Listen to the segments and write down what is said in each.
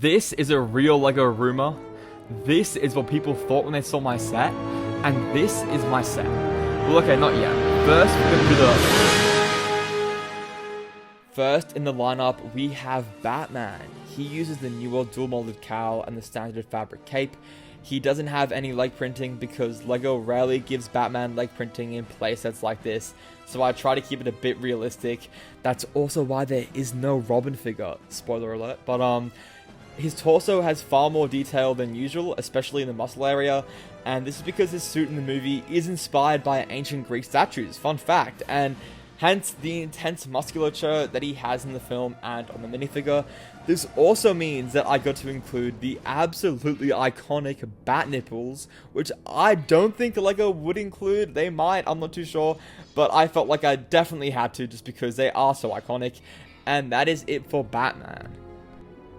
This is a real LEGO rumor. This is what people thought when they saw my set, and this is my set. Well, okay, not yet. First, we're gonna do First in the lineup, we have Batman. He uses the newer dual-molded cowl and the standard fabric cape. He doesn't have any leg printing because LEGO rarely gives Batman leg printing in playsets like this, so I try to keep it a bit realistic. That's also why there is no Robin figure, spoiler alert, but his torso has far more detail than usual, especially in the muscle area, and this is because his suit in the movie is inspired by ancient Greek statues, fun fact, and hence the intense musculature that he has in the film and on the minifigure. This also means that I got to include the absolutely iconic bat nipples, which I don't think LEGO would include. They might, I'm not too sure, but I felt like I definitely had to just because they are so iconic, and that is it for Batman.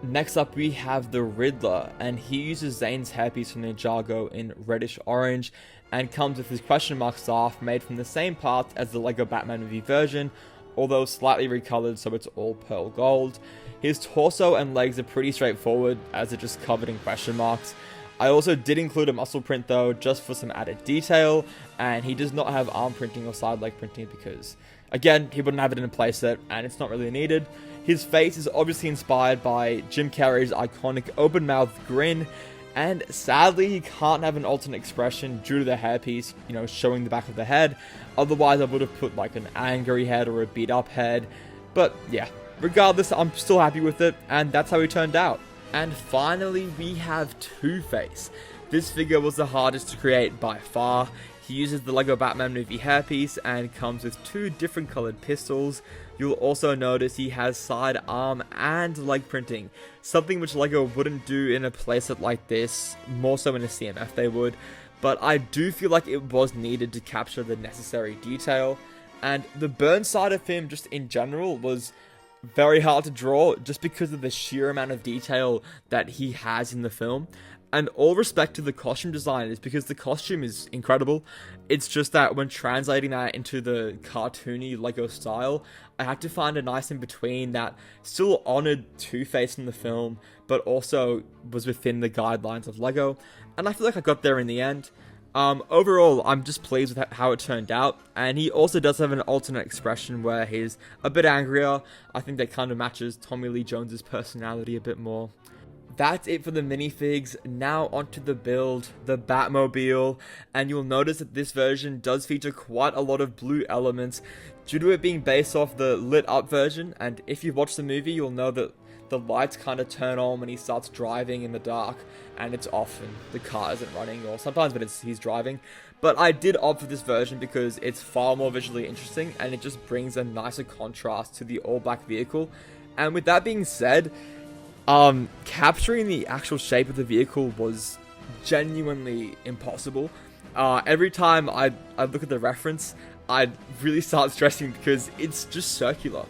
Next up, we have the Riddler, and he uses Zane's hairpiece from Ninjago in reddish orange, and comes with his question mark staff made from the same parts as the LEGO Batman movie version, although slightly recolored so it's all pearl gold. His torso and legs are pretty straightforward, as they're just covered in question marks. I also did include a muscle print though, just for some added detail, and he does not have arm printing or side leg printing because, again, he wouldn't have it in a playset, and it's not really needed. His face is obviously inspired by Jim Carrey's iconic open-mouthed grin, and sadly he can't have an alternate expression due to the hairpiece, showing the back of the head. Otherwise I would have put like an angry head or a beat-up head. But yeah, regardless, I'm still happy with it, and that's how he turned out. And finally, we have TwoFace. This figure was the hardest to create by far. He uses the LEGO Batman movie hairpiece and comes with two different colored pistols. You'll also notice he has side arm and leg printing, something which LEGO wouldn't do in a playset like this, more so in a CMF they would, but I do feel like it was needed to capture the necessary detail, and the burn side of him just in general was very hard to draw just because of the sheer amount of detail that he has in the film. And all respect to the costume designers because the costume is incredible. It's just that when translating that into the cartoony LEGO style, I had to find a nice in between that still honored Two-Face in the film, but also was within the guidelines of LEGO. And I feel like I got there in the end. Overall, I'm just pleased with how it turned out, and he also does have an alternate expression where he's a bit angrier. I think that kind of matches Tommy Lee Jones's personality a bit more. That's it for the minifigs. Now onto the build, the Batmobile, and you'll notice that this version does feature quite a lot of blue elements due to it being based off the lit up version, and if you've watched the movie, you'll know that the lights kind of turn on when he starts driving in the dark, and it's off and the car isn't running, or sometimes when he's driving. But I did opt for this version because it's far more visually interesting, and it just brings a nicer contrast to the all-black vehicle. And with that being said, capturing the actual shape of the vehicle was genuinely impossible. Every time I look at the reference, I'd really start stressing because it's just circular.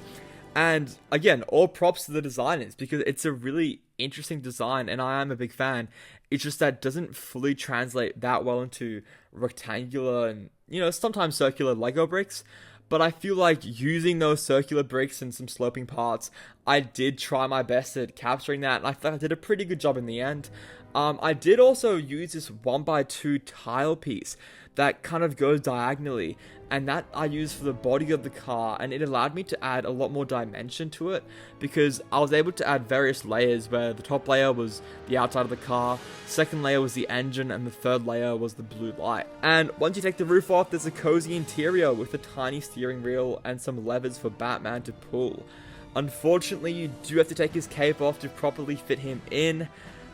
And again, all props to the designers because it's a really interesting design and I am a big fan. It's just that it doesn't fully translate that well into rectangular and, sometimes circular LEGO bricks. But I feel like using those circular bricks and some sloping parts, I did try my best at capturing that, and I thought I did a pretty good job in the end. I did also use this 1x2 tile piece that kind of goes diagonally, and that I used for the body of the car, and it allowed me to add a lot more dimension to it, because I was able to add various layers where the top layer was the outside of the car, second layer was the engine, and the third layer was the blue light. And once you take the roof off, there's a cozy interior with a tiny steering wheel and some levers for Batman to pull. Unfortunately, you do have to take his cape off to properly fit him in,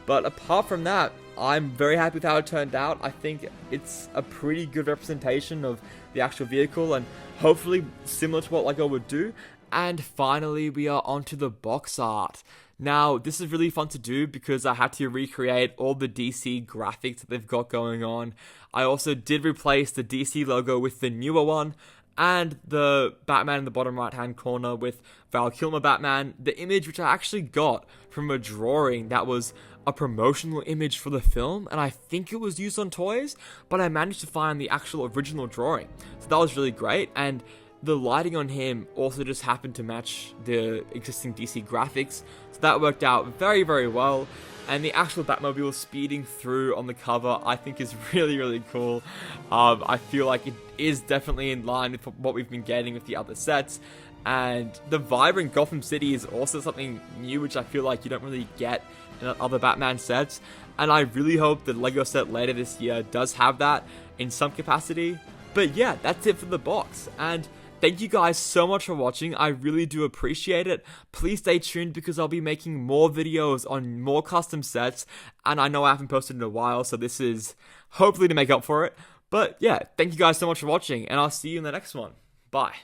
but apart from that, I'm very happy with how it turned out. I think it's a pretty good representation of the actual vehicle and hopefully similar to what LEGO would do. And finally, we are onto the box art. Now, this is really fun to do because I had to recreate all the DC graphics that they've got going on. I also did replace the DC logo with the newer one, and the Batman in the bottom right hand corner with Val Kilmer Batman, the image which I actually got from a drawing that was a promotional image for the film, and I think it was used on toys, but I managed to find the actual original drawing. So that was really great, and the lighting on him also just happened to match the existing DC graphics, so that worked out very, very well. And the actual Batmobile speeding through on the cover, I think is really, really cool. I feel like it is definitely in line with what we've been getting with the other sets. And the vibrant Gotham City is also something new, which I feel like you don't really get in other Batman sets. And I really hope the LEGO set later this year does have that in some capacity. But yeah, that's it for the box. And thank you guys so much for watching. I really do appreciate it. Please stay tuned because I'll be making more videos on more custom sets. And I know I haven't posted in a while, so this is hopefully to make up for it. But yeah, thank you guys so much for watching, and I'll see you in the next one. Bye.